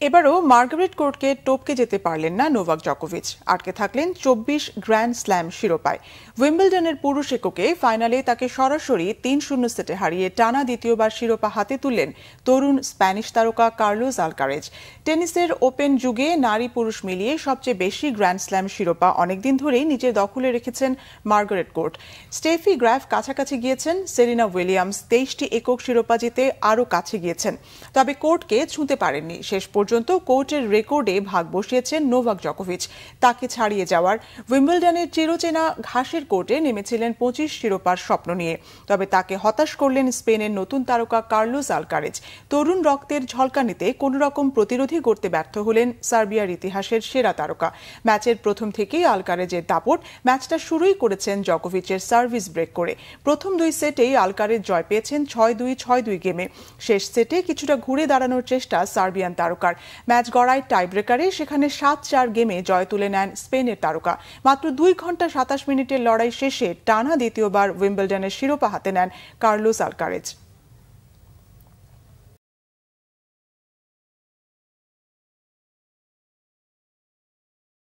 এবারও মার্গারেট কোর্টকে টপকে যেতে পারলেন না নোভাক জকোভিচ, আটকে থাকলেন 24 গ্র্যান্ড স্ল্যাম শিরোপায়। উইম্বলডনের পুরুষ এককে ফাইনালে তাকে সরাসরি 3-0 সেটে হারিয়ে টানা দ্বিতীয়বার শিরোপা হাতে তুললেন তরুণ স্প্যানিশ তারকা কার্লোস আলকারেজ। টেনিসের ওপেন যুগে নারী পুরুষ মিলিয়ে সবচেয়ে বেশি গ্র্যান্ড স্ল্যাম শিরোপা অনেকদিন ধরেই নিজের দখলে রেখেছেন মার্গারেট কোর্ট। স্টেফি গ্রাফ কাছাকাছি গিয়েছেন, সেরিনা উইলিয়ামস 23টি একক শিরোপা জিতে আরও কাছে গিয়েছেন, তবে কোর্টকে ছুঁতে পারেননি। শেষ পর্যন্ত কোর্টের রেকর্ডে ভাগ বসিয়েছেন নোভাক জকোভিচ। তাকে ছাড়িয়ে যাওয়ার উইম্বলডনের চিরচেনা ঘাসের কোর্টে নেমেছিলেন 25 শিরোপার স্বপ্ন নিয়ে, তবে তাকে হতাশ করলেন স্পেনের নতুন তারকা কার্লোস আলকারেজ। তরুণ রক্তের ঝলকানিতে কোন রকম প্রতিরোধী করতে ব্যর্থ হলেন সার্বিয়ার ইতিহাসের সেরা তারকা। ম্যাচের প্রথম থেকেই আলকারেজের দাপট, ম্যাচটা শুরুই করেছেন জকোভিচের সার্ভিস ব্রেক করে। প্রথম 2 সেটেই আলকারেজ জয় পেয়েছেন 6-2, 6-2 গেমে। শেষ সেটে কিছুটা ঘুরে দাঁড়ানোর চেষ্টা সার্বিয়ান তারকার। ম্যাচ গড়ায় টাই ব্রেকারে, সেখানে 7-4 গেমে জয় তুলে নেন স্পেনের তারকা। মাত্র 2 ঘন্টা 27 মিনিটের লড়াই শেষে টানা দ্বিতীয়বার উইম্বলডনের শিরোপা হাতে নেন কার্লোস আলকারেজ।